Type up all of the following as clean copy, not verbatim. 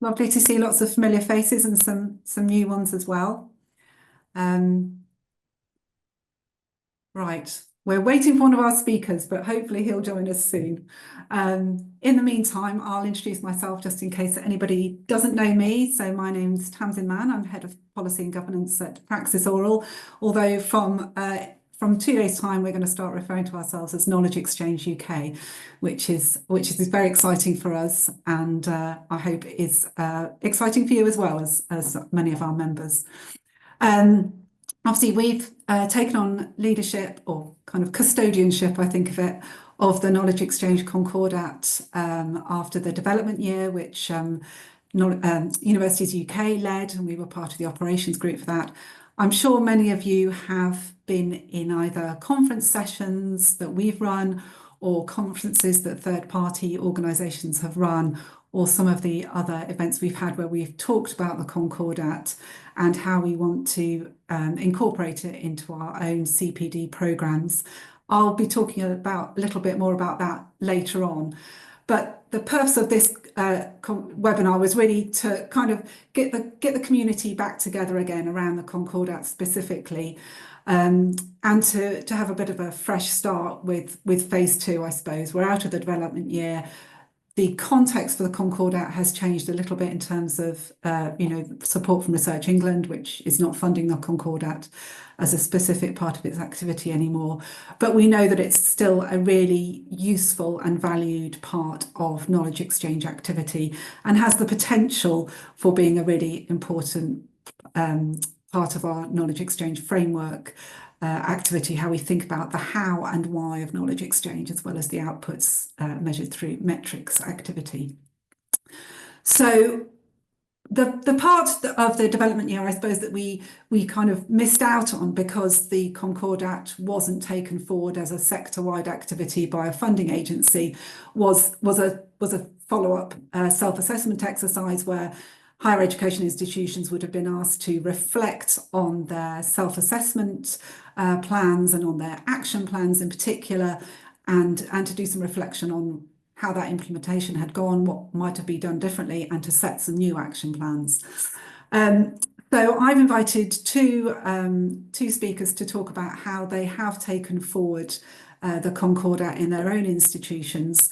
Lovely to see lots of familiar faces and some new ones as well. Right, we're waiting for one of our speakers, but hopefully he'll join us soon. In the meantime, I'll introduce myself just in case anybody doesn't know me. So my name's Tamsin Mann. I'm Head of Policy and Governance at PraxisAuril, although from 2 days' time, we're going to start referring to ourselves as Knowledge Exchange UK, which is very exciting for us, and I hope is exciting for you as well as many of our members. Obviously, we've taken on leadership or kind of custodianship, I think of it, of the Knowledge Exchange Concordat after the development year, which Universities UK led, and we were part of the operations group for that. I'm sure many of you have been in either conference sessions that we've run or conferences that third-party organisations have run, or some of the other events we've had where we've talked about the Concordat and how we want to incorporate it into our own CPD programmes. I'll be talking a little bit more about that later on. But the purpose of this webinar was really to kind of get the community back together again around the Concordat specifically, and to have a bit of a fresh start with phase 2, I suppose. We're out of the development year. The context for the Concordat has changed a little bit in terms of support from Research England, which is not funding the Concordat as a specific part of its activity anymore. But we know that it's still a really useful and valued part of knowledge exchange activity and has the potential for being a really important part of our knowledge exchange framework activity, how we think about the how and why of knowledge exchange, as well as the outputs measured through metrics activity. So the part of the development year, I suppose, that we kind of missed out on because the Concordat wasn't taken forward as a sector-wide activity by a funding agency was a follow-up self-assessment exercise where higher education institutions would have been asked to reflect on their self-assessment plans and on their action plans in particular, and to do some reflection on how that implementation had gone, what might have been done differently, and to set some new action plans. So I've invited two speakers to talk about how they have taken forward the Concordat in their own institutions.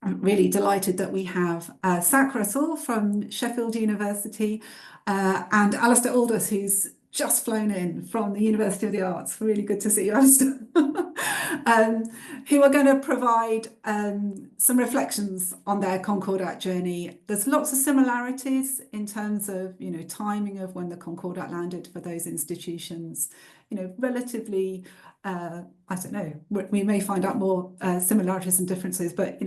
I'm really delighted that we have Rasul from Sheffield University and Alisdair Aldous, who's just flown in from the University of the Arts. Really good to see you, Alisdair. Who are going to provide some reflections on their Concordat journey. There's lots of similarities in terms of, timing of when the Concordat landed for those institutions. Relatively, I don't know, we may find out more similarities and differences, but,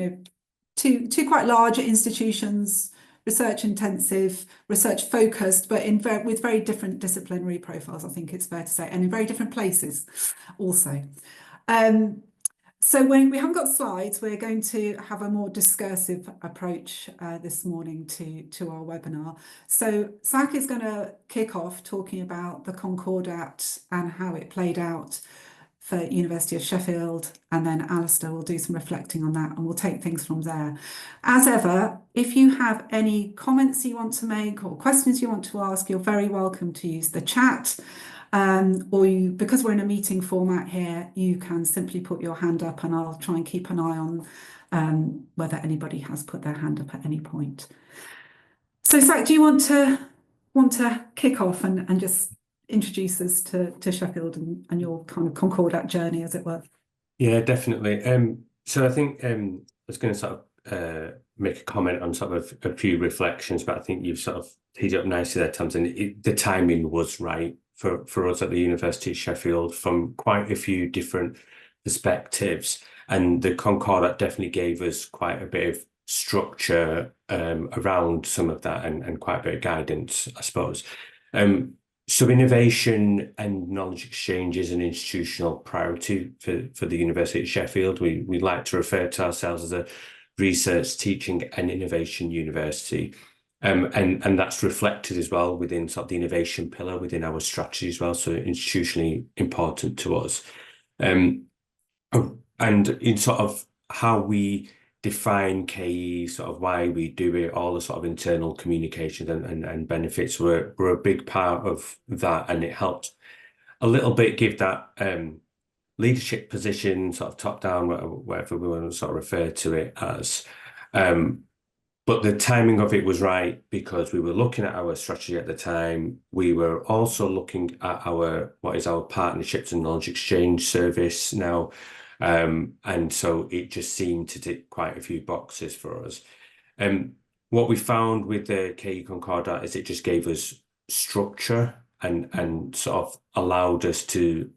two quite large institutions, research intensive, research focused, but with very different disciplinary profiles, I think it's fair to say, and in very different places also. So when we haven't got slides, we're going to have a more discursive approach this morning to our webinar. So Sak is going to kick off talking about the Concordat and how it played out for University of Sheffield, and then Alisdair will do some reflecting on that, and we'll take things from there. As ever, if you have any comments you want to make or questions you want to ask, you're very welcome to use the chat, because we're in a meeting format here, you can simply put your hand up, and I'll try and keep an eye on whether anybody has put their hand up at any point. So, Sak, do you want to kick off and just introduce us to Sheffield and your kind of Concordat journey, as it were? Yeah, definitely. So I think I was going to sort of make a comment on sort of a few reflections, but I think you've sort of teed it up nicely there, Tamsin. The timing was right for us at the University of Sheffield from quite a few different perspectives, and the Concordat definitely gave us quite a bit of structure around some of that and quite a bit of guidance, I suppose. So innovation and knowledge exchange is an institutional priority for the University of Sheffield. We like to refer to ourselves as a research, teaching and innovation university. And that's reflected as well within sort of the innovation pillar within our strategy as well. So institutionally important to us. And in sort of how we define KE, sort of why we do it, all the sort of internal communications and benefits were a big part of that, and it helped a little bit give that leadership position, sort of top down, whatever we want to sort of refer to it as. But the timing of it was right because we were looking at our strategy at the time. We were also looking at what is our partnerships and knowledge exchange service now. And so it just seemed to tick quite a few boxes for us. What we found with the KE Concordat is it just gave us structure and sort of allowed us to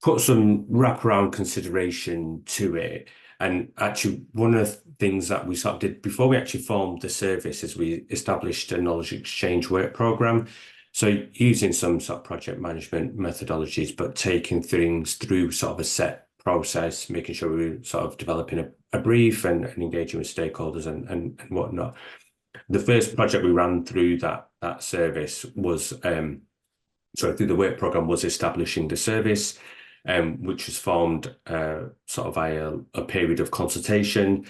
put some wraparound consideration to it. And actually, one of the things that we sort of did before we actually formed the service is we established a knowledge exchange work program. So using some sort of project management methodologies, but taking things through sort of a set process, making sure we were sort of developing a brief and engaging with stakeholders and whatnot. The first project we ran through that service was through the work program was establishing the service, which was formed sort of via a period of consultation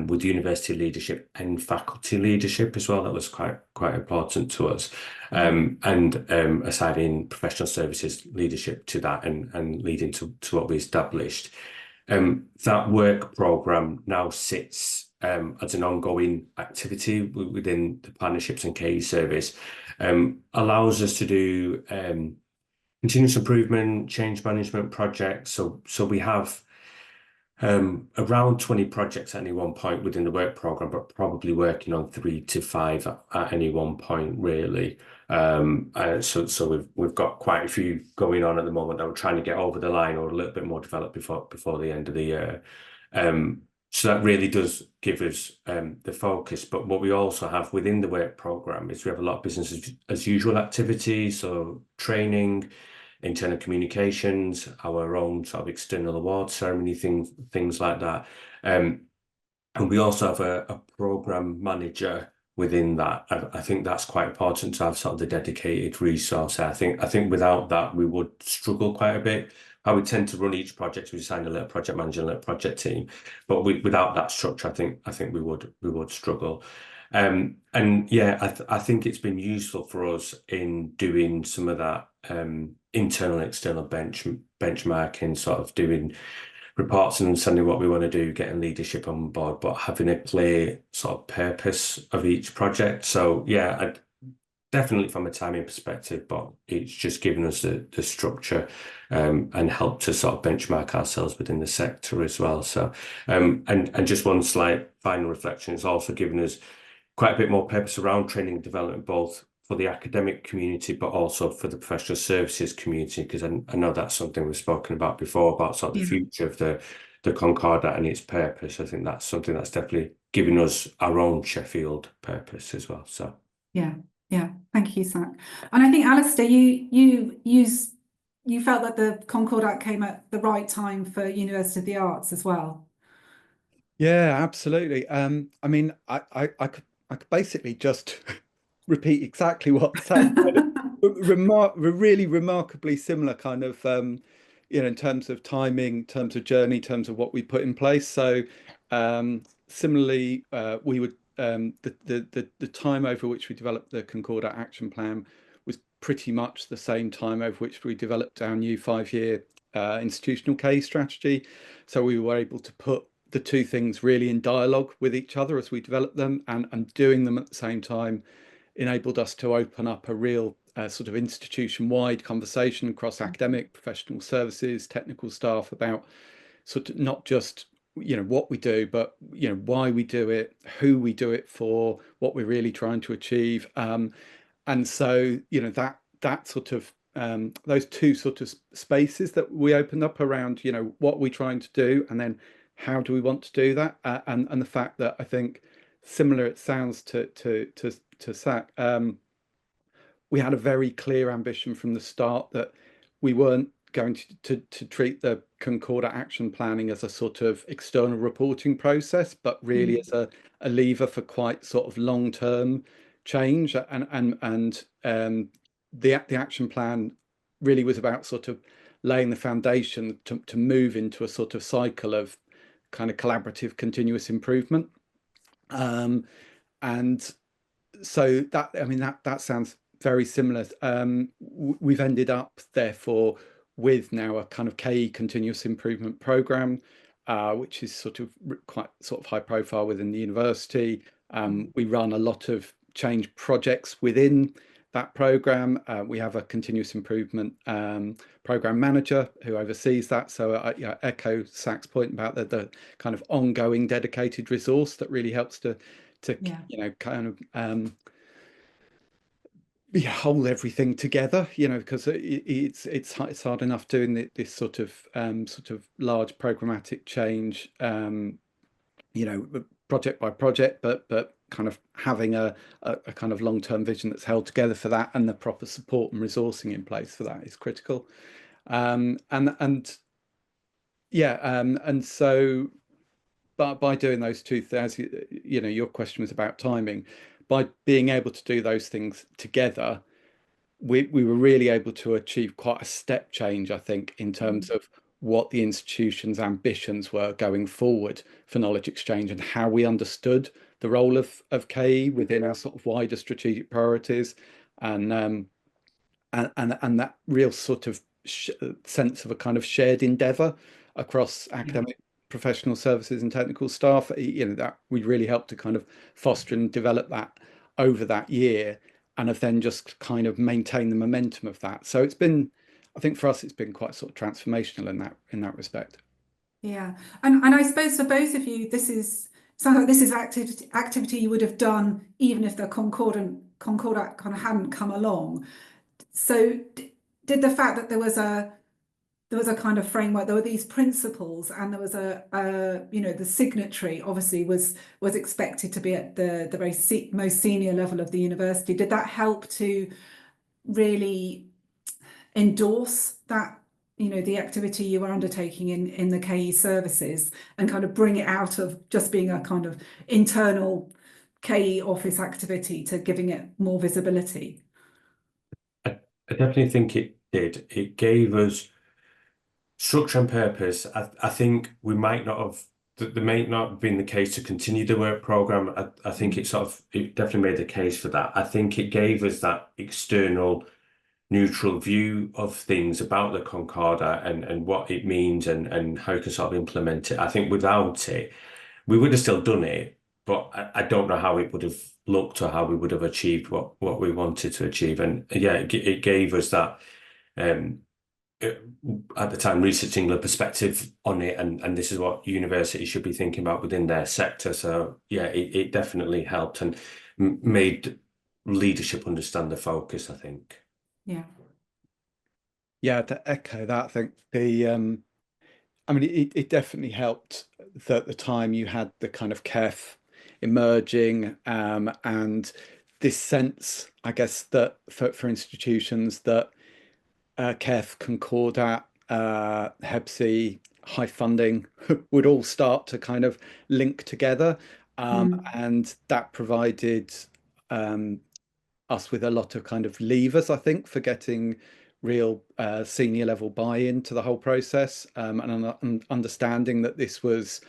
with university leadership and faculty leadership as well. That was quite important to us, and assigning professional services leadership to that and leading to what we established. That work program now sits as an ongoing activity within the partnerships and KE service, allows us to do continuous improvement, change management projects. So we have around 20 projects at any one point within the work program, but probably working on 3 to 5 at any one point, really. So we've got quite a few going on at the moment that we're trying to get over the line or a little bit more developed before the end of the year. So that really does give us the focus. But what we also have within the work program is we have a lot of business as usual activities, so training, internal communications, our own sort of external award ceremony, things like that. And we also have a program manager within that. I think that's quite important to have sort of the dedicated resource. I think without that we would struggle quite a bit. How we tend to run each project, we assign a little project manager, a little project team, but without that structure, I think we would struggle. And yeah, I think it's been useful for us in doing some of that internal and external benchmarking, sort of doing reports and understanding what we want to do, getting leadership on board, but having a clear sort of purpose of each project. So yeah, definitely from a timing perspective, but it's just given us the structure and helped to sort of benchmark ourselves within the sector as well. So and just one slight final reflection, it's also given us quite a bit more purpose around training and development, both for the academic community, but also for the professional services community, because I know that's something we've spoken about before, about sort of the future of the Concordat and its purpose. I think that's something that's definitely giving us our own Sheffield purpose as well. So yeah, thank you, Zach. And I think Alisdair, you felt that the Concordat came at the right time for University of the Arts as well. Yeah, absolutely. I mean, I could basically just repeat exactly what Zach said. Really remarkably similar kind of in terms of timing, in terms of journey, in terms of what we put in place. So similarly, we would the time over which we developed the Concordat action plan was pretty much the same time over which we developed our new 5-year institutional case strategy. So we were able to put the two things really in dialogue with each other as we developed them, and doing them at the same time enabled us to open up a real sort of institution-wide conversation across academic, professional services, technical staff about sort of not just what we do, but why we do it, who we do it for, what we're really trying to achieve. And so that sort of those two sort of spaces that we opened up around what we're trying to do, and then how do we want to do that, and the fact that I think similar it sounds to Zach, we had a very clear ambition from the start that we weren't going to treat the Concordat action planning as a sort of external reporting process, but really as a lever for quite sort of long-term change. And the action plan really was about sort of laying the foundation to move into a sort of cycle of kind of collaborative continuous improvement. And so that, I mean, that sounds very similar. We've ended up therefore with now a kind of KE continuous improvement program, which is sort of quite sort of high profile within the university. We run a lot of change projects within that program. We have a continuous improvement program manager who oversees that. So I echo Zach's point about the kind of ongoing dedicated resource that really helps to you know, kind of hold everything together, you know, because it's hard enough doing this sort of large programmatic change, you know, project by project, but kind of having a kind of long-term vision that's held together for that, and the proper support and resourcing in place for that is critical. And so by doing those two things, you know, your question was about timing. By being able to do those things together, we were really able to achieve quite a step change, I think, in terms of what the institution's ambitions were going forward for knowledge exchange, and how we understood the role of KE within our sort of wider strategic priorities, and that real sort of sense of a kind of shared endeavour across academic, professional services and technical staff. You know, that we really helped to kind of foster and develop that over that year, and have then just kind of maintained the momentum of that. So it's been, I think for us, it's been quite sort of transformational in that respect. Yeah, and I suppose for both of you, sounds like this is activity you would have done even if the Concordat kind of hadn't come along. So did the fact that there was a kind of framework, there were these principles, and there was you know, the signatory obviously was expected to be at the very most senior level of the university. Did that help to really endorse that, you know, the activity you were undertaking in the KE services, and kind of bring it out of just being a kind of internal KE office activity to giving it more visibility? I definitely think it did. It gave us structure and purpose. I think we might not have, there may not have been the case to continue the work program. I think it definitely made the case for that. I think it gave us that external neutral view of things about the Concordat and what it means and how you can sort of implement it. I think without it, we would have still done it, but I don't know how it would have looked or how we would have achieved what we wanted to achieve. And yeah, it gave us that at the time Research England perspective on it, and this is what universities should be thinking about within their sector. So yeah, it definitely helped and made leadership understand the focus, I think. Yeah, to echo that, I think I mean, it definitely helped that at the time you had the kind of KEF emerging, and this sense, I guess, that for institutions that KEF, Concordat, HEPSI, high funding would all start to kind of link together, and that provided us with a lot of kind of levers, I think, for getting real senior level buy-in to the whole process, and understanding that this was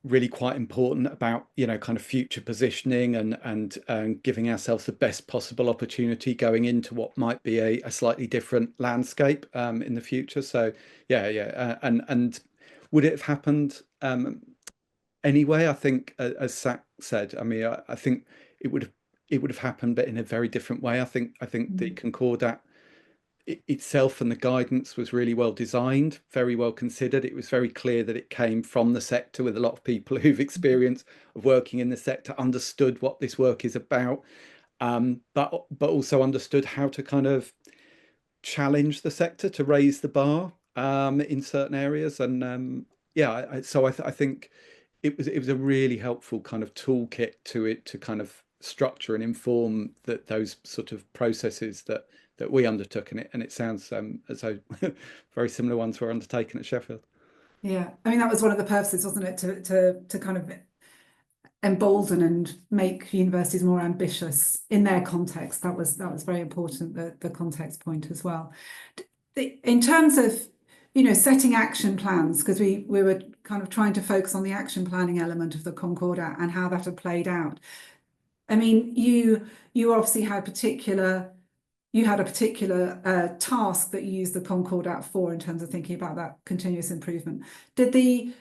really quite important about, you know, kind of future positioning and giving ourselves the best possible opportunity going into what might be a slightly different landscape in the future. So and would it have happened anyway? I think, as Zach said, I mean, I think it would have happened, but in a very different way. I think the Concordat itself and the guidance was really well designed, very well considered. It was very clear that it came from the sector, with a lot of people who've experience of working in the sector, understood what this work is about, but also understood how to kind of challenge the sector, to raise the bar in certain areas. And so I think it was a really helpful kind of toolkit to kind of structure and inform those sort of processes that we undertook in it. And it sounds as though very similar ones were undertaken at Sheffield. Yeah, I mean, that was one of the purposes, wasn't it, to kind of embolden and make universities more ambitious in their context. That was very important, the context point as well. In terms of you know, setting action plans, because we were kind of trying to focus on the action planning element of the Concordat and how that had played out. I mean, you obviously had a particular task that you used the Concordat for in terms of thinking about that continuous improvement. Did you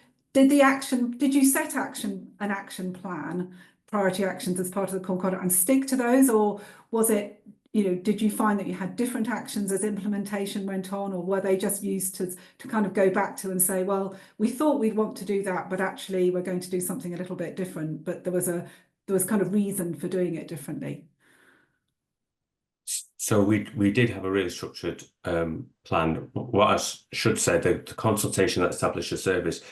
set an action plan, priority actions as part of the Concordat and stick to those, or was it, you know, did you find that you had different actions as implementation went on, or were they just used to kind of go back to and say, well, we thought we'd want to do that, but actually we're going to do something a little bit different, but there was kind of reason for doing it differently? So we did have a really structured plan. What I should say, the consultation that established the service,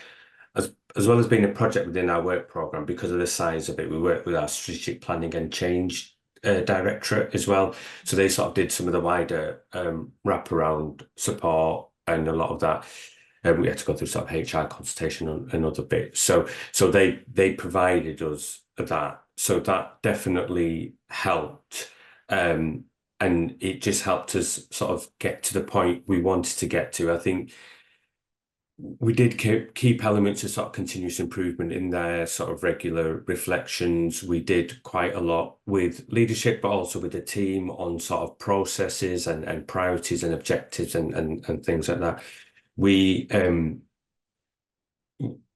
as well as being a project within our work programme, because of the size of it, we worked with our strategic planning and change directorate as well. So they sort of did some of the wider wraparound support and a lot of that. We had to go through sort of HR consultation and other bits. So they provided us that. So that definitely helped. And it just helped us sort of get to the point we wanted to get to. I think we did keep elements of sort of continuous improvement in there, sort of regular reflections. We did quite a lot with leadership, but also with the team on sort of processes and priorities and objectives and things like that.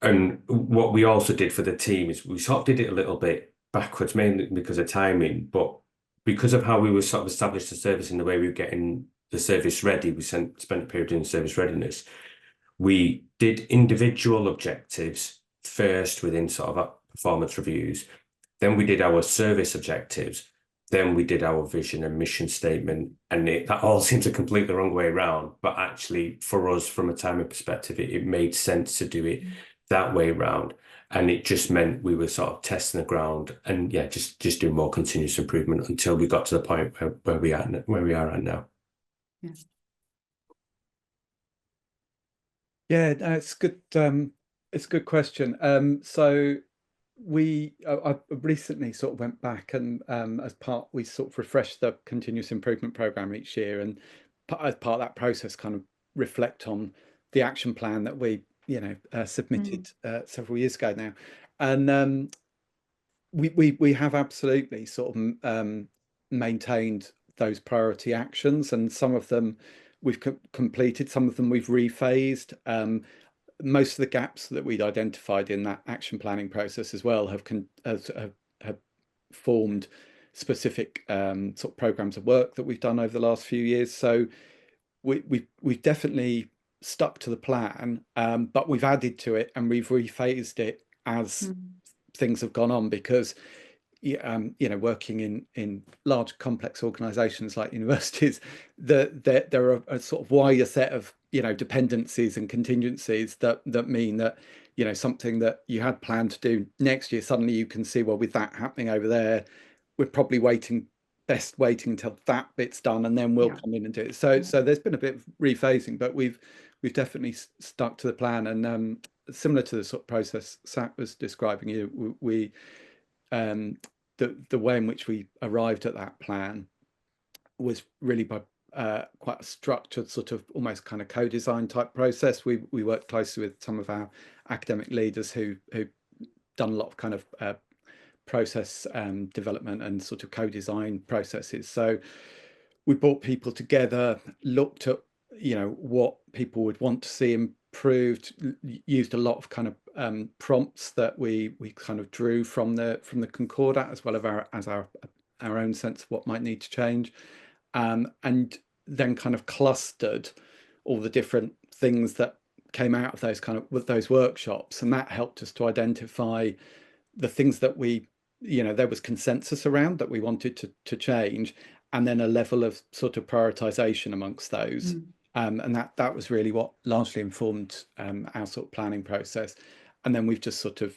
And what we also did for the team is we sort of did it a little bit backwards, mainly because of timing, but because of how we were sort of established the service and the way we were getting the service ready, we spent a period in service readiness. We did individual objectives first within sort of our performance reviews. Then we did our service objectives. Then we did our vision and mission statement. And that all seems a completely wrong way around. But actually, for us, from a timing perspective, it made sense to do it that way around. And it just meant we were sort of testing the ground and just doing more continuous improvement until we got to the point where we are at now. Yes. Yeah, it's good. It's a good question. So I recently sort of went back and we sort of refreshed the continuous improvement program each year, and as part of that process, kind of reflect on the action plan that we submitted several years ago now, and we have absolutely sort of maintained those priority actions, and some of them we've completed, some of them we've rephased. Most of the gaps that we'd identified in that action planning process as well have formed specific sort of programs of work that we've done over the last few years. So we've definitely stuck to the plan, but we've added to it and we've rephased it as things have gone on, because working in large complex organizations like universities, there are a sort of wider set of dependencies and contingencies that mean that something that you had planned to do next year, suddenly you can see, well, with that happening over there, we're probably best waiting until that bit's done and then we'll come in and do it. So there's been a bit of rephasing, but we've definitely stuck to the plan. And similar to the sort of process Sat was describing, the way in which we arrived at that plan was really by quite a structured, sort of almost kind of co-design type process. We worked closely with some of our academic leaders who done a lot of kind of process development and sort of co-design processes. So we brought people together, looked at what people would want to see improved, used a lot of kind of prompts that we kind of drew from the Concordat, as well as our own sense of what might need to change, and then kind of clustered all the different things that came out of those kind of with those workshops, and that helped us to identify the things that there was consensus around that we wanted to change, and then a level of sort of prioritization amongst those. And that was really what largely informed our sort of planning process. And then we've just sort of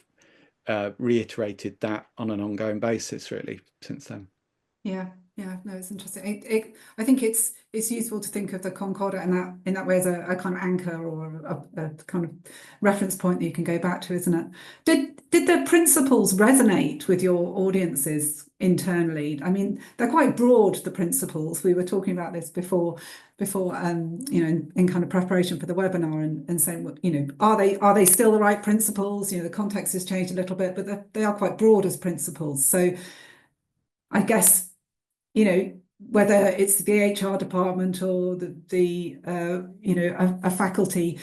reiterated that on an ongoing basis really since then. Yeah, Yeah, no, it's interesting. I think it's useful to think of the Concordat in that way as a kind of anchor or a kind of reference point that you can go back to, isn't it? Did the principles resonate with your audiences internally? I mean, they're quite broad, the principles. We were talking about this before you know, in kind of preparation for the webinar and saying, you know, are they still the right principles? You know, the context has changed a little bit, but they are quite broad as principles. So I guess, you know, whether it's the HR department or the you know, a faculty,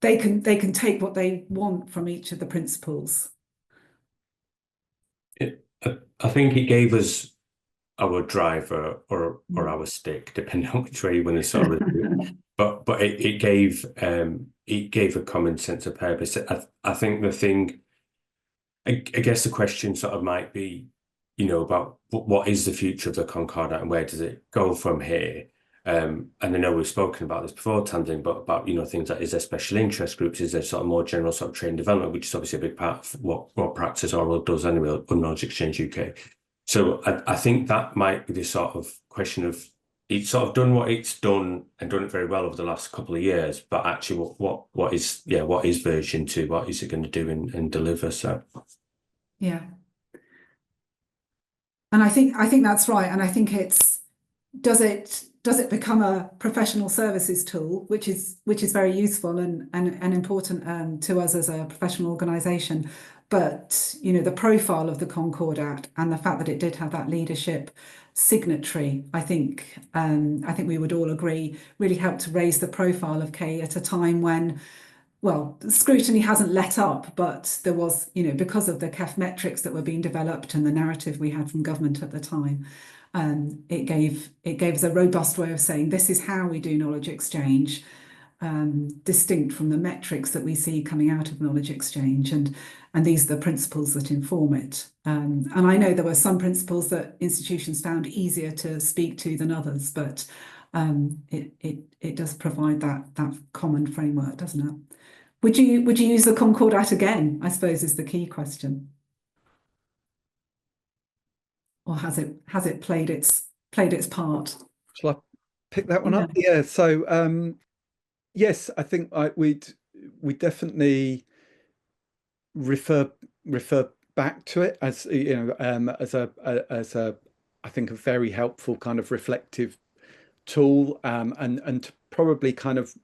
they can take what they want from each of the principles. I think it gave us our driver or our stick, depending on which way you want to sort of but it gave a common sense of purpose. I think the thing, I guess the question sort of might be, you know, about what is the future of the Concordat and where does it go from here? And I know we've spoken about this before, Tamsin, but about, you know, things like, is there special interest groups? Is there sort of more general sort of training development, which is obviously a big part of what PraxisAuril does anyway on Knowledge Exchange UK. So I think that might be the sort of question of, it's sort of done what it's done and done it very well over the last couple of years, but actually what is version 2? What is it going to do and deliver? So yeah. And I think that's right. And I think it's, does it become a professional services tool, which is very useful and important to us as a professional organisation. But, you know, the profile of the Concordat and the fact that it did have that leadership signatory, I think we would all agree, really helped to raise the profile of KE at a time when, well, scrutiny hasn't let up, but there was, you know, because of the KEF metrics that were being developed and the narrative we had from government at the time, it gave us a robust way of saying this is how we do knowledge exchange, distinct from the metrics that we see coming out of knowledge exchange, and these are the principles that inform it. And I know there were some principles that institutions found easier to speak to than others, but it does provide that common framework, doesn't it? Would you use the Concordat again, I suppose, is the key question. Or has it played its part? Shall I pick that one up? Yeah. So yes, I think we'd definitely refer back to it as, you know, as a I think a very helpful kind of reflective tool, and to probably kind of,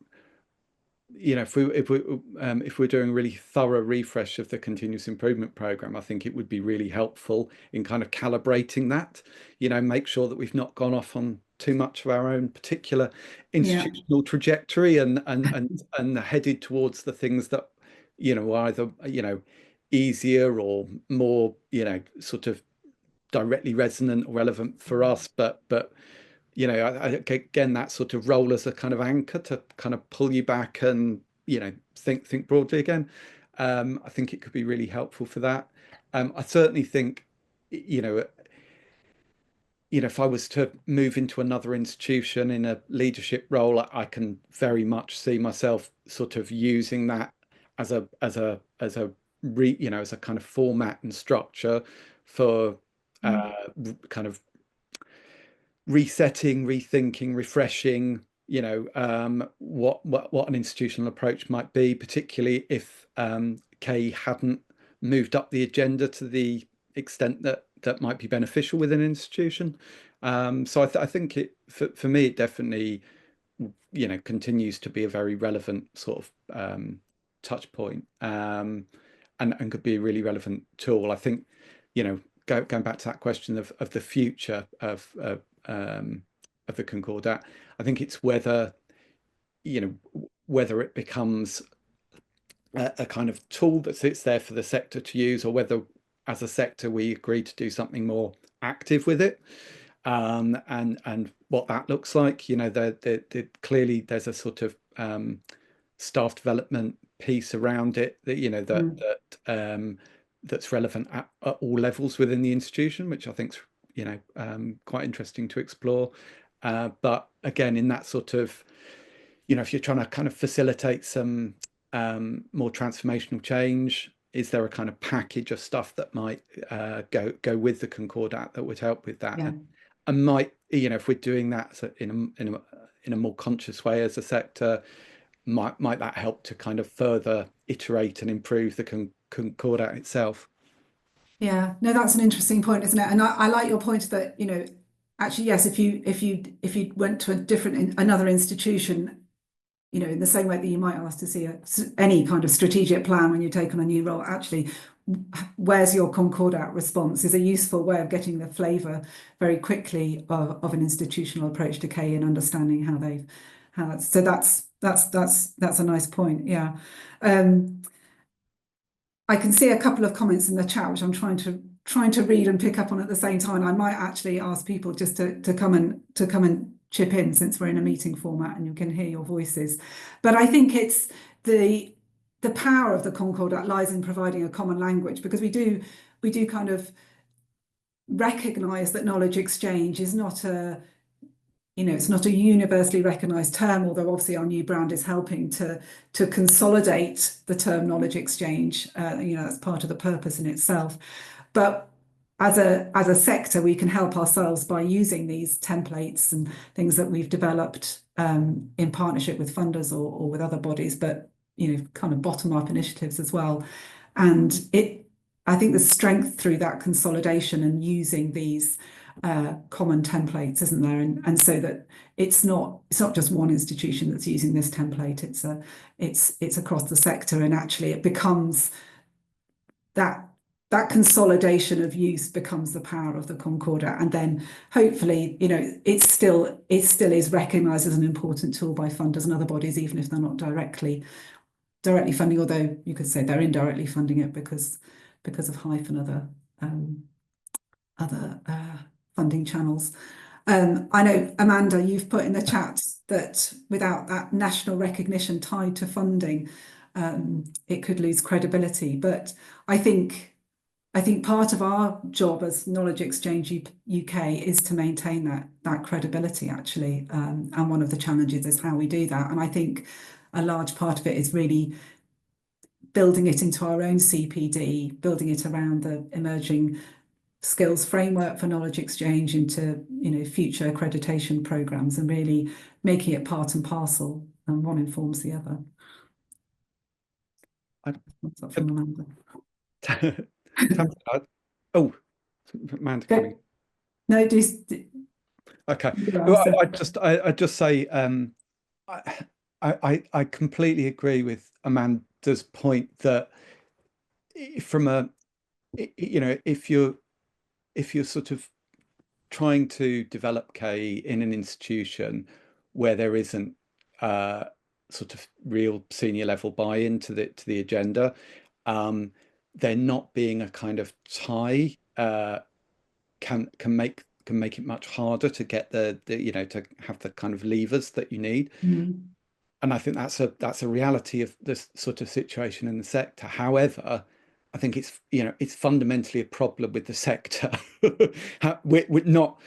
you know, if we're doing a really thorough refresh of the continuous improvement program, I think it would be really helpful in kind of calibrating that, you know, make sure that we've not gone off on too much of our own particular institutional trajectory and headed towards the things that, you know, either, you know, easier or more, you know, sort of directly resonant or relevant for us, but you know, again, that sort of role as a kind of anchor to kind of pull you back and, you know, think broadly again. I think it could be really helpful for that. I certainly think, you know, if I was to move into another institution in a leadership role, I can very much see myself sort of using that as a you know, as a kind of format and structure for kind of resetting, rethinking, refreshing, you know, what an institutional approach might be, particularly if KE hadn't moved up the agenda to the extent that might be beneficial within an institution. So I think it, for me, it definitely, you know, continues to be a very relevant sort of touch point, and could be a really relevant tool. I think, you know, going back to that question of the future of the Concordat, I think it's whether, you know, whether it becomes a kind of tool that sits there for the sector to use, or whether as a sector we agree to do something more active with it, and what that looks like. You know, clearly there's a sort of staff development piece around it that, you know, that's relevant at all levels within the institution, which I think's, you know, quite interesting to explore. But again, in that sort of, you know, if you're trying to kind of facilitate some more transformational change, is there a kind of package of stuff that might go with the Concordat that would help with that? Yeah. might, you know, if we're doing that in a more conscious way as a sector, might that help to kind of further iterate and improve the Concordat itself? Yeah, no, that's an interesting point, isn't it? And I like your point that, you know, actually, yes, if you went to another institution, you know, in the same way that you might ask to see any kind of strategic plan when you take on a new role, actually, where's your Concordat response is a useful way of getting the flavour very quickly of an institutional approach to KE and understanding so that's a nice point. Yeah. I can see a couple of comments in the chat, which I'm trying to read and pick up on at the same time. I might actually ask people just to come and chip in, since we're in a meeting format and you can hear your voices. But I think it's the power of the Concordat lies in providing a common language, because we do kind of recognise that knowledge exchange is not it's not a universally recognised term, although obviously our new brand is helping to consolidate the term knowledge exchange. That's part of the purpose in itself. But as a sector, we can help ourselves by using these templates and things that we've developed in partnership with funders or with other bodies, but kind of bottom-up initiatives as well. And I think the strength through that consolidation and using these common templates, isn't there? And so that it's not just one institution that's using this template. It's across the sector, and actually it becomes that consolidation of use becomes the power of the Concordat, and then hopefully it still is recognised as an important tool by funders and other bodies, even if they're not directly funding, although you could say they're indirectly funding it because of HIFE and other funding channels. I know, Amanda, you've put in the chat that without that national recognition tied to funding, it could lose credibility. But I think part of our job as Knowledge Exchange UK is to maintain that credibility, actually. And one of the challenges is how we do that. And I think a large part of it is really building it into our own CPD, building it around the emerging skills framework for knowledge exchange into future accreditation programs, and really making it part and parcel, and one informs the other. What's that from Amanda? Oh, Amanda coming. No, okay. Well, I just say I completely agree with Amanda's point that from a if you're sort of trying to develop KE in an institution where there isn't sort of real senior level buy-in to the agenda, there not being a kind of tie can make it much harder to get the to have the kind of levers that you need. Mm. And I think that's a reality of this sort of situation in the sector. However, I think it's fundamentally a problem with the sector. We're not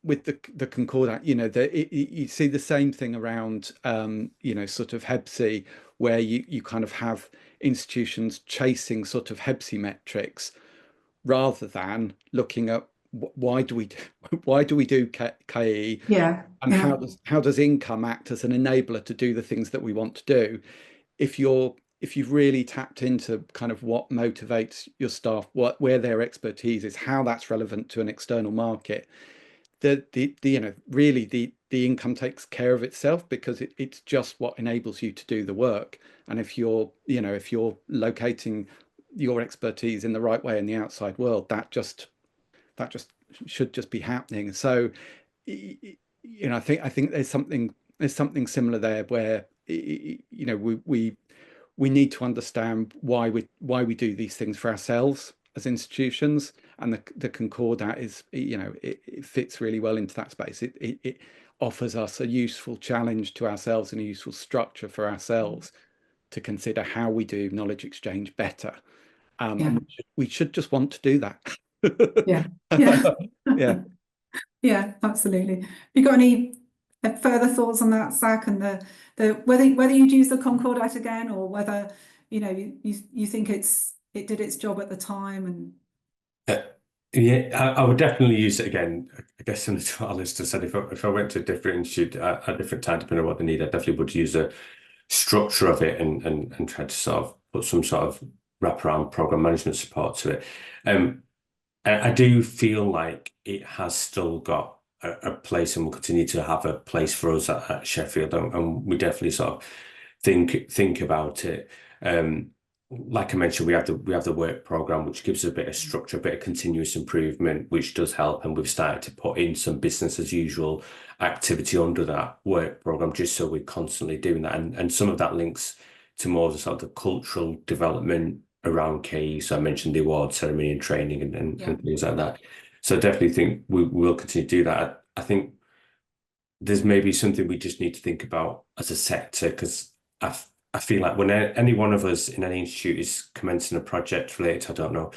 with the Concordat. You see the same thing around sort of HEBSI, where you kind of have institutions chasing sort of HEBSI metrics rather than looking at why do we do KE, and how does income act as an enabler to do the things that we want to do. If you've really tapped into kind of what motivates your staff, where their expertise is, how that's relevant to an external market, really the income takes care of itself, because it's just what enables you to do the work. And if you're locating your expertise in the right way in the outside world, that just should just be happening. So I think there's something similar there, where we need to understand why we do these things for ourselves as institutions, and the Concordat is it fits really well into that space. It offers us a useful challenge to ourselves and a useful structure for ourselves to consider how we do knowledge exchange better. And we should just want to do that. Yeah, absolutely. You got any further thoughts on that, Zach, and whether you'd use the Concordat again, or whether you think it did its job at the time? And Yeah, I would definitely use it again. I guess similar to what Alisdair said, if I went to a different institute at a different time, depending on what they need, I definitely would use a structure of it and try to sort of put some sort of wraparound program management support to it. I do feel like it has still got a place and will continue to have a place for us at Sheffield, and we definitely sort of think about it. Like I mentioned, we have the work program, which gives us a bit of structure, a bit of continuous improvement, which does help. And we've started to put in some business as usual activity under that work program, just so we're constantly doing that. And some of that links to more of the sort of the cultural development around KE. So I mentioned the award ceremony and training and things like that. So I definitely think we will continue to do that. I think there's maybe something we just need to think about as a sector, because I feel like when any one of us in any institute is commencing a project related to, I don't know,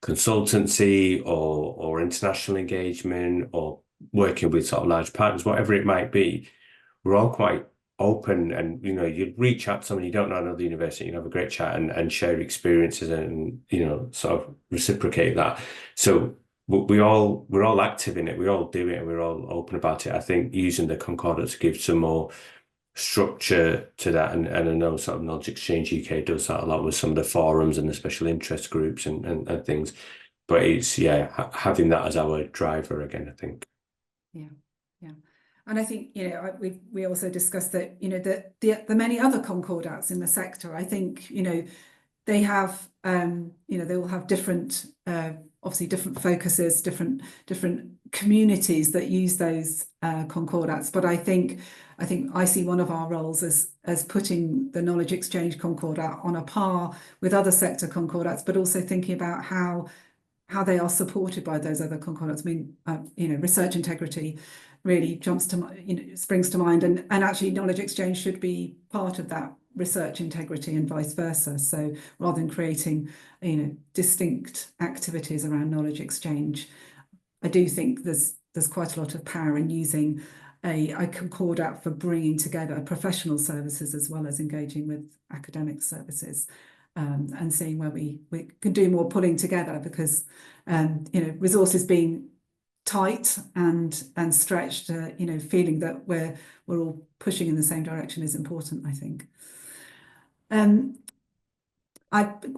consultancy or international engagement or working with sort of large partners, whatever it might be, we're all quite open, and you'd reach out to someone you don't know at another university, you have a great chat and share experiences and sort of reciprocate that. So we're all active in it, we all do it, and we're all open about it. I think using the Concordat to give some more structure to that, and I know sort of Knowledge Exchange UK does that a lot with some of the forums and the special interest groups and things, but it's having that as our driver again, I think. Yeah. And I think, we also discussed that, the many other Concordats in the sector, I think, they have, they will have different, obviously different focuses, different communities that use those Concordats. But I think I see one of our roles as putting the Knowledge Exchange Concordat on a par with other sector Concordats, but also thinking about how they are supported by those other Concordats. I mean, research integrity really springs to mind, and actually Knowledge Exchange should be part of that research integrity and vice versa. So rather than creating, distinct activities around knowledge exchange, I do think there's quite a lot of power in using a Concordat for bringing together professional services as well as engaging with academic services, and seeing where we can do more pulling together, because resources being tight and stretched, feeling that we're all pushing in the same direction is important, I think.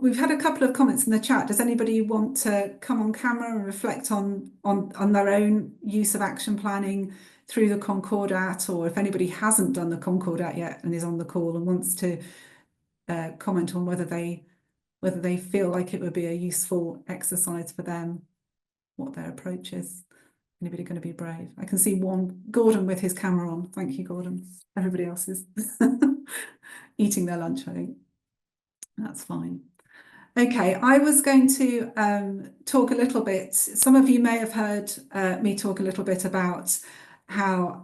We've had a couple of comments in the chat. Does anybody want to come on camera and reflect on their own use of action planning through the Concordat, or if anybody hasn't done the Concordat yet and is on the call and wants to comment on whether they feel like it would be a useful exercise for them, what their approach is? Anybody going to be brave? I can see Gordon with his camera on. Thank you, Gordon. Everybody else is eating their lunch, I think. That's fine. Okay, I was going to talk a little bit. Some of you may have heard me talk a little bit about how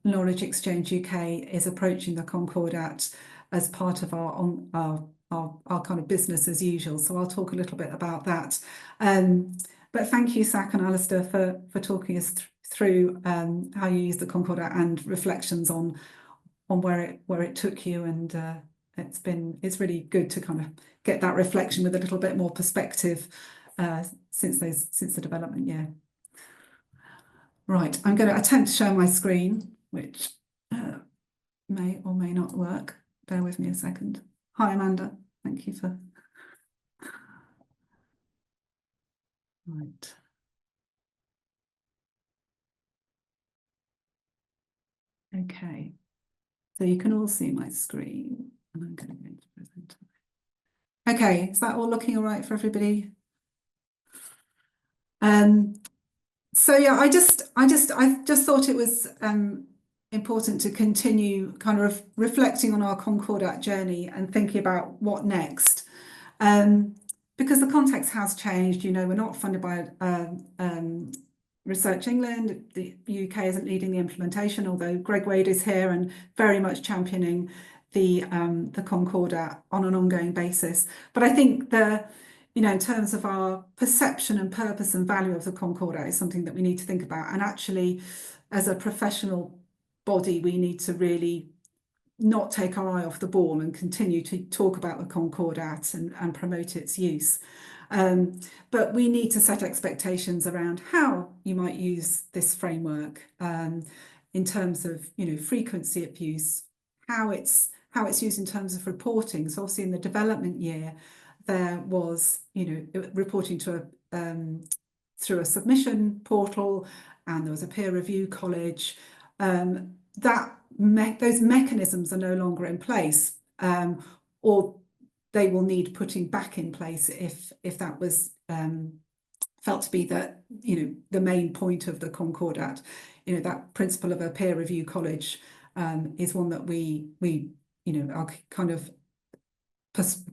Knowledge Exchange UK is approaching the Concordat as part of our kind of business as usual. So I'll talk a little bit about that. But thank you, Sak and Alisdair, for talking us through how you use the Concordat and reflections on where it took you, and it's really good to kind of get that reflection with a little bit more perspective since the development year. Right, I'm going to attempt to show my screen, which may or may not work. Bear with me a second. Hi, Amanda. Thank you for. Right. Okay. So you can all see my screen, and I'm going to go into present. Okay, is that all looking all right for everybody? So yeah, I just thought it was important to continue kind of reflecting on our Concordat journey and thinking about what next, because the context has changed. We're not funded by Research England. The UK isn't leading the implementation, although Greg Wade is here and very much championing the Concordat on an ongoing basis. But I think in terms of our perception and purpose and value of the Concordat is something that we need to think about. And actually, as a professional body, we need to really not take our eye off the ball and continue to talk about the Concordat and promote its use. But we need to set expectations around how you might use this framework in terms of, frequency of use, how it's used in terms of reporting. So obviously in the development year, there was, reporting to through a submission portal, and there was a peer review college. Those mechanisms are no longer in place, or they will need putting back in place if that was felt to be that, the main point of the Concordat. That principle of a peer review college is one that we are kind of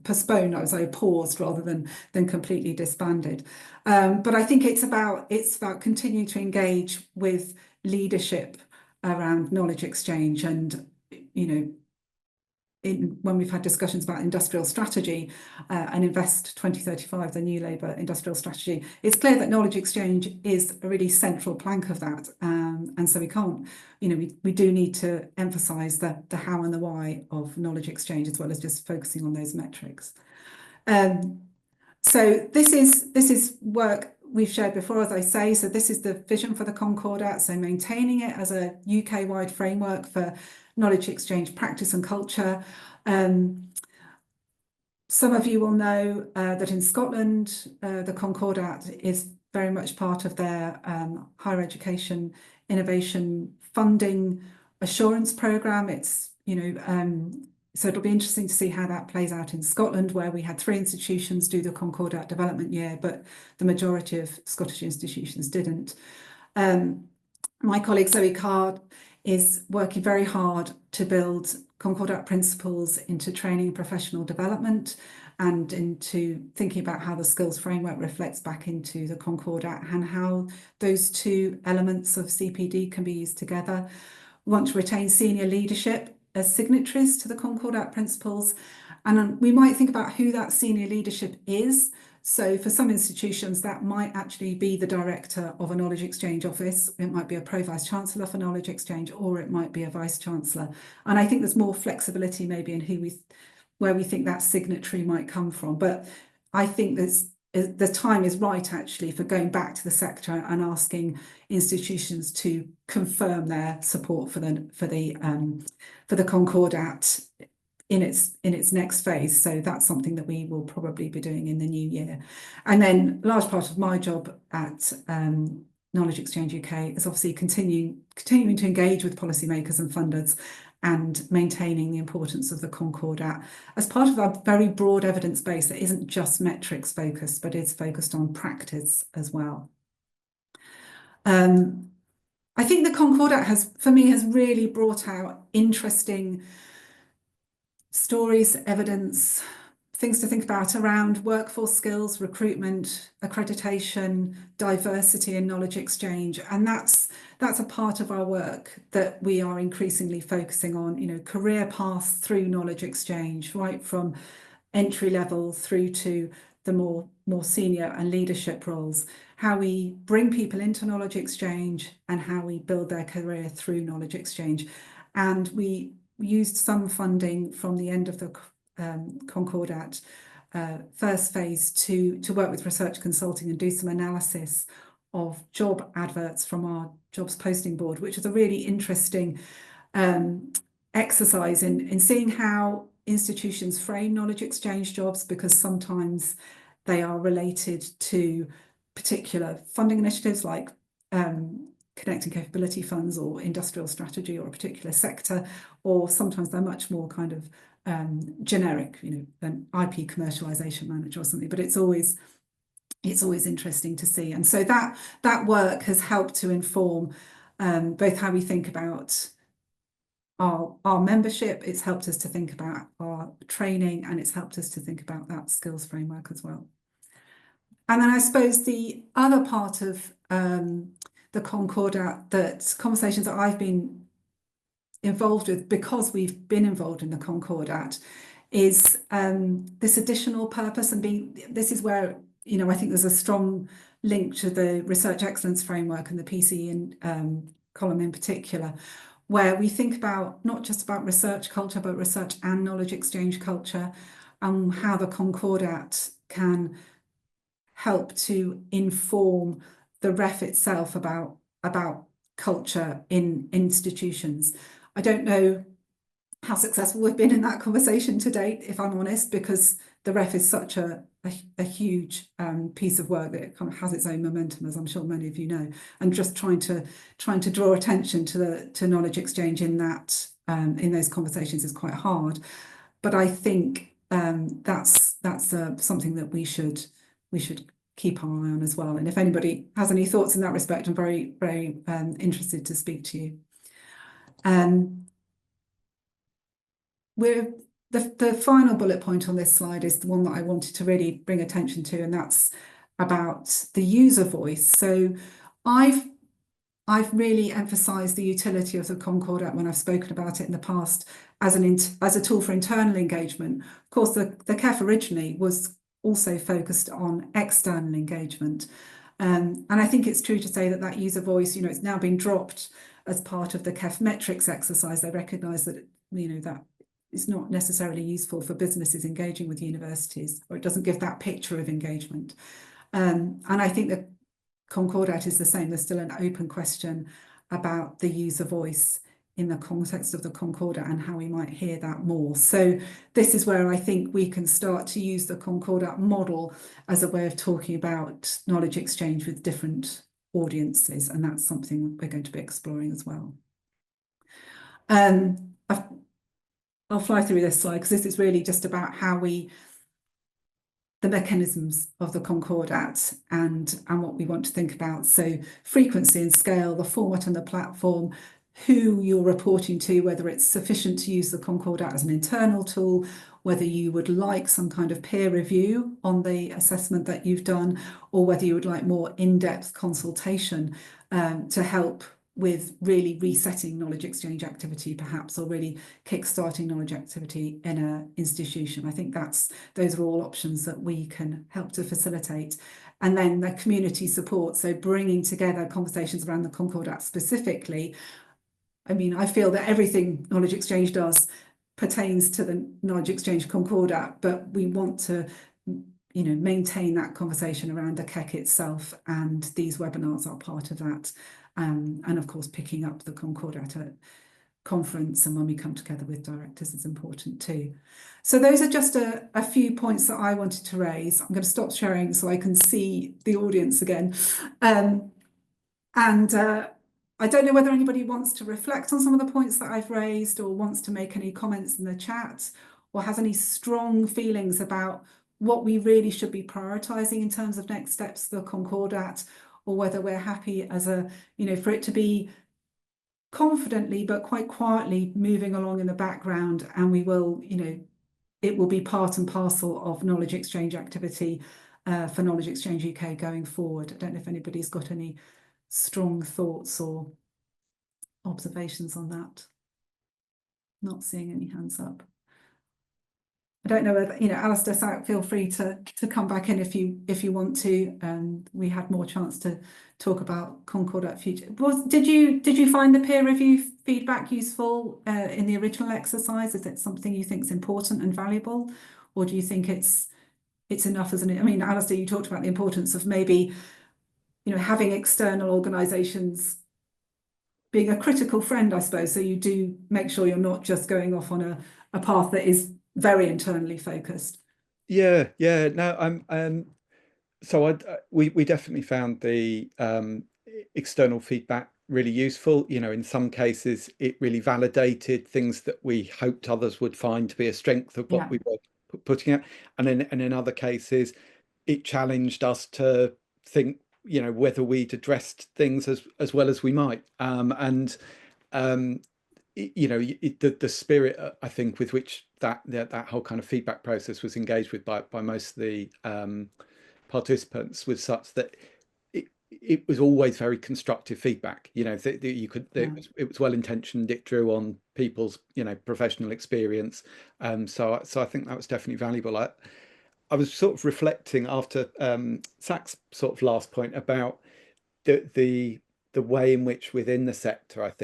postponed, I would say paused rather than completely disbanded. But I think it's about continuing to engage with leadership around knowledge exchange, and when we've had discussions about industrial strategy and Invest 2035, the new Labour industrial strategy, it's clear that knowledge exchange is a really central plank of that. And so we can't, we do need to emphasise the how and the why of knowledge exchange, as well as just focusing on those metrics. So this is work we've shared before, as I say. So this is the vision for the Concordat, so maintaining it as a UK-wide framework for knowledge exchange practice and culture. Some of you will know that in Scotland, the Concordat is very much part of their higher education innovation funding assurance programme. It's, so it'll be interesting to see how that plays out in Scotland, where we had 3 institutions do the Concordat development year, but the majority of Scottish institutions didn't. My colleague Zoe Card is working very hard to build Concordat principles into training and professional development, and into thinking about how the skills framework reflects back into the Concordat, and how those 2 elements of CPD can be used together. We want to retain senior leadership as signatories to the Concordat principles, and we might think about who that senior leadership is. So for some institutions, that might actually be the director of a knowledge exchange office. It might be a pro-vice chancellor for knowledge exchange, or it might be a vice chancellor. And I think there's more flexibility maybe in where we think that signatory might come from. But I think the time is right actually for going back to the sector and asking institutions to confirm their support for the Concordat in its next phase. So that's something that we will probably be doing in the new year. And then a large part of my job at Knowledge Exchange UK is obviously continuing to engage with policymakers and funders, and maintaining the importance of the Concordat as part of our very broad evidence base that isn't just metrics focused, but is focused on practice as well. I think the Concordat has really brought out interesting stories, evidence, things to think about around workforce skills, recruitment, accreditation, diversity and knowledge exchange. And that's a part of our work that we are increasingly focusing on, career paths through knowledge exchange, right from entry level through to the more senior and leadership roles, how we bring people into knowledge exchange and how we build their career through knowledge exchange. And we used some funding from the end of the Concordat first phase to work with research consulting and do some analysis of job adverts from our jobs posting board, which is a really interesting exercise in seeing how institutions frame knowledge exchange jobs, because sometimes they are related to particular funding initiatives like connecting capability funds or industrial strategy or a particular sector, or sometimes they're much more kind of generic, an IP commercialization manager or something. But it's always interesting to see. And so that work has helped to inform both how we think about our membership. It's helped us to think about our training, and it's helped us to think about that skills framework as well. And then I suppose the other part of the Concordat, that conversations that I've been involved with because we've been involved in the Concordat, is this additional purpose. And this is where, I think there's a strong link to the research excellence framework and the PC column in particular, where we think about not just about research culture, but research and knowledge exchange culture, and how the Concordat can help to inform the ref itself about culture in institutions. I don't know how successful we've been in that conversation to date, if I'm honest, because the ref is such a huge piece of work that it kind of has its own momentum, as I'm sure many of you know, and just trying to draw attention to knowledge exchange in that in those conversations is quite hard. But I think that's something that we should keep our eye on as well. And if anybody has any thoughts in that respect, I'm very, very interested to speak to you. The final bullet point on this slide is the one that I wanted to really bring attention to, and that's about the user voice. So I've really emphasised the utility of the Concordat when I've spoken about it in the past as a tool for internal engagement. Of course, the KEF originally was also focused on external engagement. And I think it's true to say that user voice, it's now been dropped as part of the KEF metrics exercise. They recognise that, that is not necessarily useful for businesses engaging with universities, or it doesn't give that picture of engagement. And I think that Concordat is the same. There's still an open question about the user voice in the context of the Concordat and how we might hear that more. So this is where I think we can start to use the Concordat model as a way of talking about knowledge exchange with different audiences, and that's something we're going to be exploring as well. I'll fly through this slide because this is really just about how the mechanisms of the Concordat and what we want to think about. So frequency and scale, the format and the platform, who you're reporting to, whether it's sufficient to use the Concordat as an internal tool, whether you would like some kind of peer review on the assessment that you've done, or whether you would like more in-depth consultation to help with really resetting knowledge exchange activity, perhaps, or really kickstarting knowledge activity in an institution. I think those are all options that we can help to facilitate. And then the community support, so bringing together conversations around the Concordat specifically. I mean, I feel that everything knowledge exchange does pertains to the knowledge exchange Concordat, but we want to maintain that conversation around the KEC itself, and these webinars are part of that. And of course, picking up the Concordat at conference and when we come together with directors is important too. So those are just a few points that I wanted to raise. I'm going to stop sharing so I can see the audience again. I don't know whether anybody wants to reflect on some of the points that I've raised, or wants to make any comments in the chat, or has any strong feelings about what we really should be prioritising in terms of next steps for the Concordat, or whether we're happy as for it to be confidently but quite quietly moving along in the background, and we will, it will be part and parcel of knowledge exchange activity for Knowledge Exchange UK going forward. I don't know if anybody's got any strong thoughts or observations on that. Not seeing any hands up. I don't know whether, Alisdair, feel free to come back in if you want to. We had more chance to talk about Concordat future. Did you find the peer review feedback useful in the original exercise? Is it something you think is important and valuable, or do you think it's enough as I mean, Alisdair, you talked about the importance of maybe having external organisations being a critical friend, I suppose, so you do make sure you're not just going off on a path that is very internally focused. No, so we definitely found the external feedback really useful. In some cases it really validated things that we hoped others would find to be a strength of what we were putting out, and in other cases it challenged us to think whether we'd addressed things as well as we might, the spirit, I think, with which that whole kind of feedback process was engaged with by most of the participants was such that it was always very constructive feedback. It was well intentioned. It drew on people's professional experience. So I think that was definitely valuable. I was sort of reflecting after Zach's sort of last point about the way in which within the sector, I've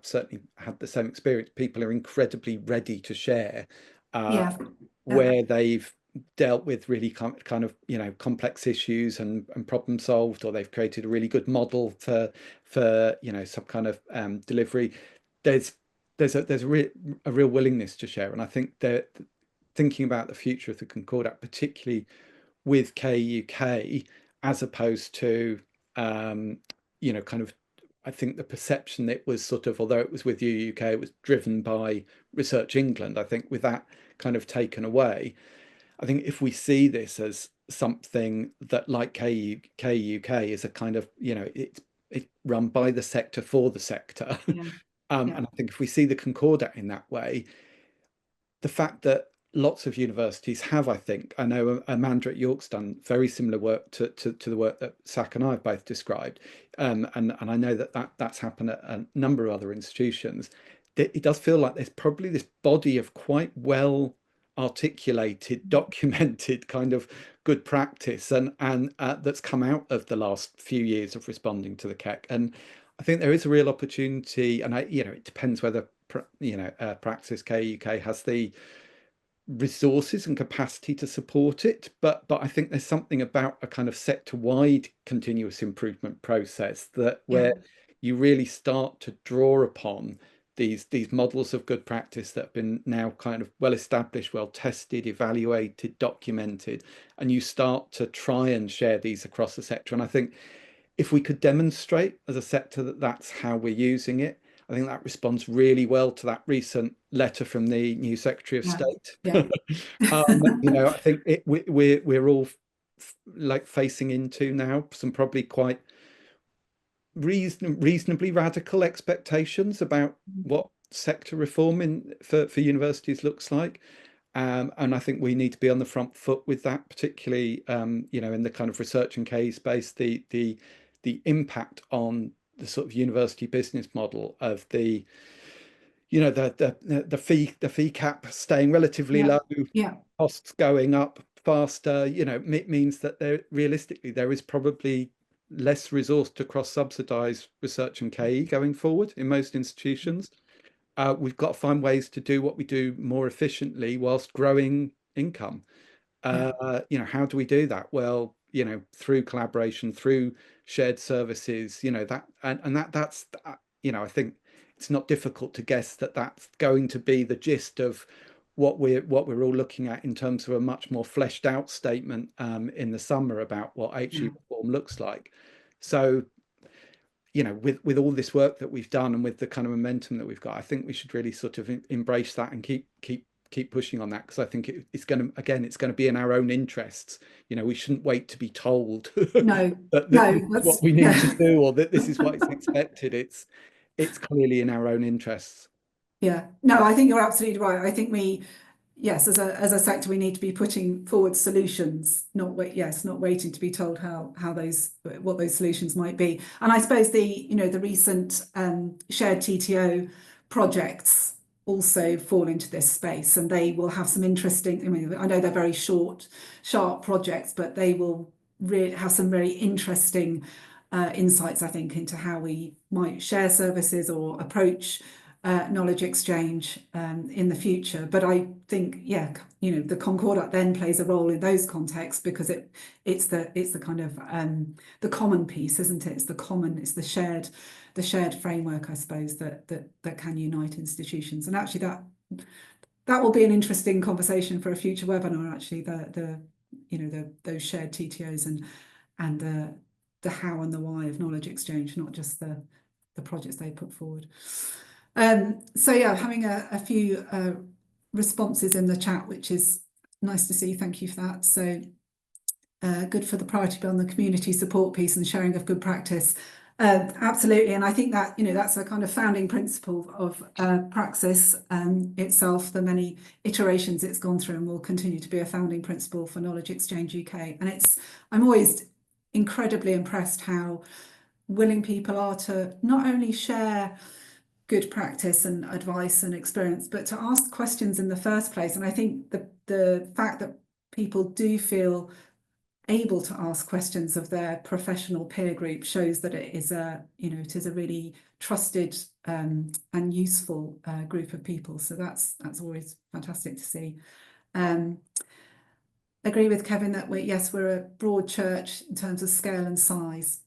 certainly had the same experience. People are incredibly ready to share where they've dealt with really kind of, you know, complex issues and problem solved, or they've created a really good model for you know, some kind of delivery. There's a real willingness to share, and I think that thinking about the future of the Concordat, particularly with KE UK, as opposed to you know, kind of, I think the perception that was sort of, although it was with UK, it was driven by Research England. I think with that kind of taken away, I think if we see this as something that, like KE UK, is a kind of, you know, it's run by the sector for the sector. Yeah. And I think if we see the Concordat in that way, the fact that lots of universities have, I think, I know Amanda at York's done very similar work to the work that Sak and I have both described, and I know that's happened at a number of other institutions. It does feel like there's probably this body of quite well articulated, documented kind of good practice, and that's come out of the last few years of responding to the KEC. And I think there is a real opportunity, and you know, it depends whether you know, Praxis KE UK has the resources and capacity to support it, but I think there's something about a kind of sector-wide continuous improvement process that where you really start to draw upon these models of good practice that have been now kind of well established, well tested, evaluated, documented, and you start to try and share these across the sector. And I think if we could demonstrate as a sector that that's how we're using it, I think that responds really well to that recent letter from the new Secretary of State. Yeah. You know, I think we're all like facing into now some probably quite reasonably radical expectations about what sector reform for universities looks like. And I think we need to be on the front foot with that, particularly you know, in the kind of research and KE space, the impact on the sort of university business model of the, you know, the fee cap staying relatively low, costs going up faster, you know, it means that realistically there is probably less resource to cross-subsidize research and KE going forward in most institutions. We've got to find ways to do what we do more efficiently whilst growing income. You know, how do we do that? Well, you know, through collaboration, through shared services, you know, that and that's you know, I think it's not difficult to guess that that's going to be the gist of what we're all looking at in terms of a much more fleshed out statement in the summer about what HE reform looks like. So, you know, with all this work that we've done and with the kind of momentum that we've got, I think we should really sort of embrace that and keep pushing on that, because I think it's going to, again, it's going to be in our own interests. You know, we shouldn't wait to be told that this is what we need to do, or that this is what is expected. It's clearly in our own interests. Yeah, no, I think you're absolutely right. I think yes, as a sector, we need to be putting forward solutions, not waiting to be told what those solutions might be. And I suppose the recent shared TTO projects also fall into this space, and they will have some interesting, I mean, I know they're very short, sharp projects, but they will really have some very interesting insights, I think, into how we might share services or approach knowledge exchange in the future. But I think, yeah, you know, the Concordat then plays a role in those contexts, because it's the kind of the common piece, isn't it? It's the shared framework, I suppose, that can unite institutions. And actually that will be an interesting conversation for a future webinar, actually, those shared TTOs and the how and the why of knowledge exchange, not just the projects they put forward. So yeah, having a few responses in the chat, which is nice to see. Thank you for that. So good for the priority on the community support piece and sharing of good practice. Absolutely, and I think that, you know, that's a kind of founding principle of Praxis itself, the many iterations it's gone through, and will continue to be a founding principle for Knowledge Exchange UK. And I'm always incredibly impressed how willing people are to not only share good practice and advice and experience, but to ask questions in the first place. And I think the fact that people do feel able to ask questions of their professional peer group shows that it is a really trusted and useful group of people. So that's always fantastic to see. agree with Kevin that we're a broad church in terms of scale and size.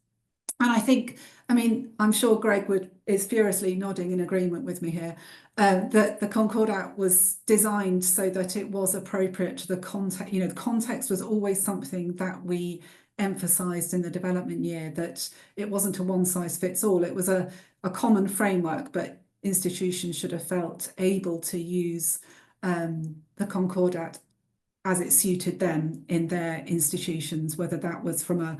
And I think, I mean, I'm sure Greg is furiously nodding in agreement with me here, that the Concordat was designed so that it was appropriate to the context. You know, the context was always something that we emphasised in the development year, that it wasn't a one-size-fits-all. It was a common framework, but institutions should have felt able to use the Concordat as it suited them in their institutions, whether that was from a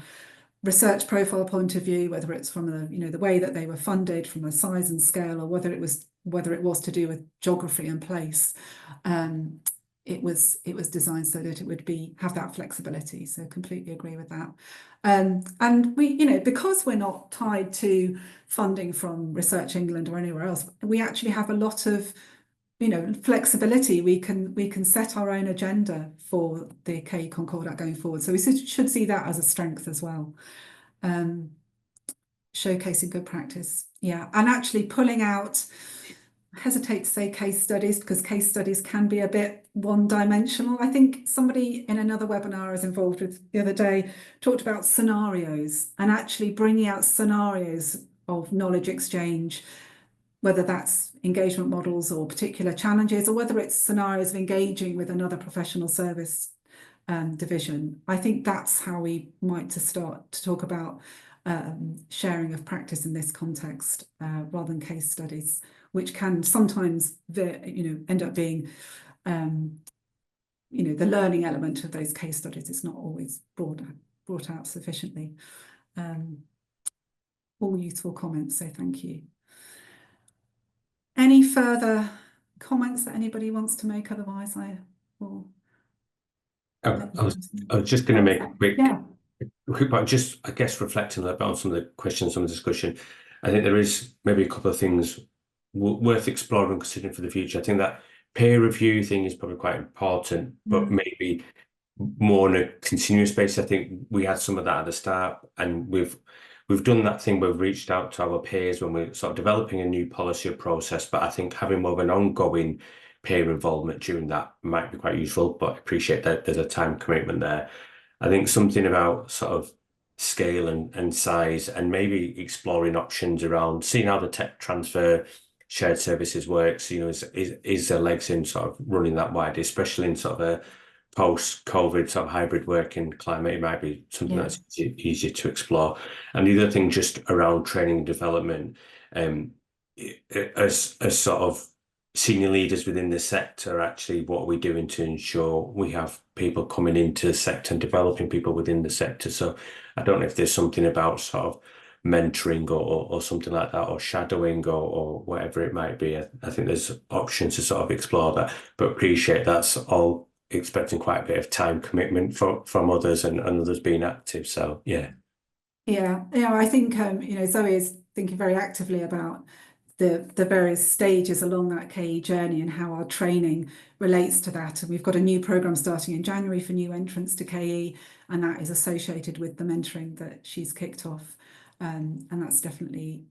research profile point of view, whether it's from the way that they were funded, from a size and scale, or whether it was to do with geography and place. It was designed so that it would have that flexibility. So completely agree with that. And we, because we're not tied to funding from Research England or anywhere else, we actually have a lot of flexibility. We can set our own agenda for the KE Concordat going forward. So we should see that as a strength as well. Showcasing good practice. Yeah. And actually pulling out, I hesitate to say case studies, because case studies can be a bit one-dimensional. I think somebody in another webinar I was involved with the other day talked about scenarios, and actually bringing out scenarios of knowledge exchange, whether that's engagement models or particular challenges, or whether it's scenarios of engaging with another professional service division. I think that's how we might start to talk about sharing of practice in this context, rather than case studies, which can sometimes end up being the learning element of those case studies is not always brought out sufficiently. All useful comments, so thank you. Any further comments that anybody wants to make? Otherwise, I was just going to make a quick point, just I guess reflecting a little bit on some of the questions, some of the discussion. I think there is maybe a couple of things worth exploring and considering for the future. I think that peer review thing is probably quite important, but maybe more on a continuous basis. I think we had some of that at the start, and we've done that thing where we've reached out to our peers when we're sort of developing a new policy or process, but I think having more of an ongoing peer involvement during that might be quite useful, but I appreciate that there's a time commitment there. I think something about sort of scale and size, and maybe exploring options around seeing how the tech transfer shared services works, is there legs in sort of running that wide, especially in sort of a post-COVID sort of hybrid working climate. It might be something that's easier to explore. And the other thing just around training and development, as sort of senior leaders within the sector, actually what are we doing to ensure we have people coming into the sector and developing people within the sector? So I don't know if there's something about sort of mentoring or something like that, or shadowing or whatever it might be. I think there's options to sort of explore that, but appreciate that's all expecting quite a bit of time commitment from others and others being active. So yeah. I think Zoe is thinking very actively about the various stages along that KE journey and how our training relates to that. And we've got a new programme starting in January for new entrants to KE, and that is associated with the mentoring that she's kicked off. And that's definitely,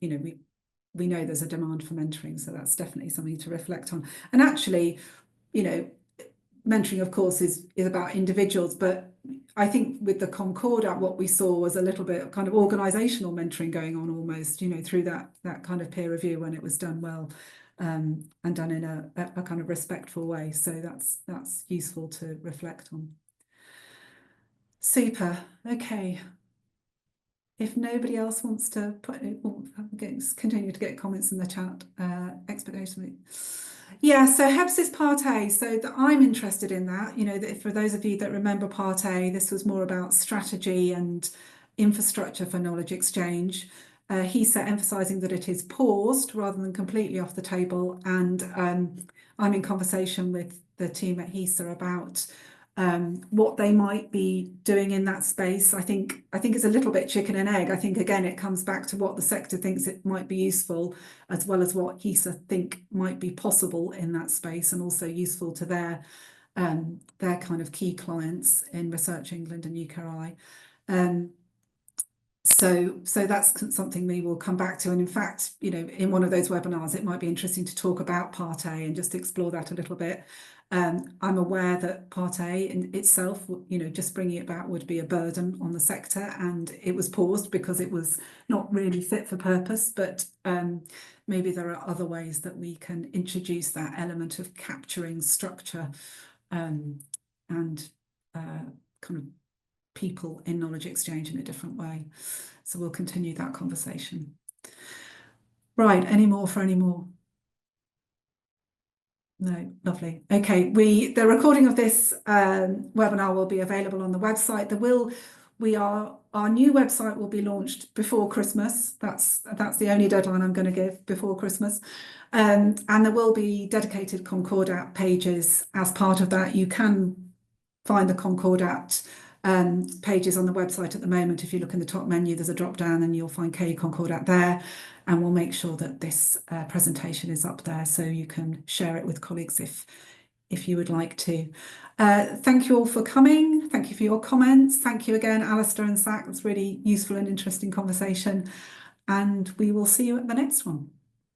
we know there's a demand for mentoring, so that's definitely something to reflect on. And actually, mentoring, of course, is about individuals, but I think with the Concordat, what we saw was a little bit of kind of organisational mentoring going on almost, through that kind of peer review when it was done well, and done in a kind of respectful way. So that's useful to reflect on. Super. Okay. If nobody else wants to continue to get comments in the chat, expectation. Yeah, so HEBS is Part A. So I'm interested in that. For those of you that remember Part A, this was more about strategy and infrastructure for knowledge exchange. HESA emphasising that it is paused rather than completely off the table. And I'm in conversation with the team at HESA about what they might be doing in that space. I think it's a little bit chicken and egg. I think, again, it comes back to what the sector thinks it might be useful, as well as what HESA think might be possible in that space, and also useful to their kind of key clients in Research England and UKI. So that's something we will come back to. And in fact, you know, in one of those webinars, it might be interesting to talk about Part A and just explore that a little bit. I'm aware that Part A in itself, you know, just bringing it back would be a burden on the sector, and it was paused because it was not really fit for purpose. But maybe there are other ways that we can introduce that element of capturing structure and kind of people in knowledge exchange in a different way. So we'll continue that conversation. Right, any more for any more? No, lovely. Okay, the recording of this webinar will be available on the website. Our new website will be launched before Christmas. That's the only deadline I'm going to give, before Christmas. And there will be dedicated Concordat pages as part of that. You can find the Concordat pages on the website at the moment. If you look in the top menu, there's a drop down and you'll find KE Concordat there, and we'll make sure that this presentation is up there so you can share it with colleagues if you would like to. Thank you all for coming. Thank you for your comments. Thank you again, Alisdair and Zach. It's really useful and interesting conversation, and we will see you at the next one.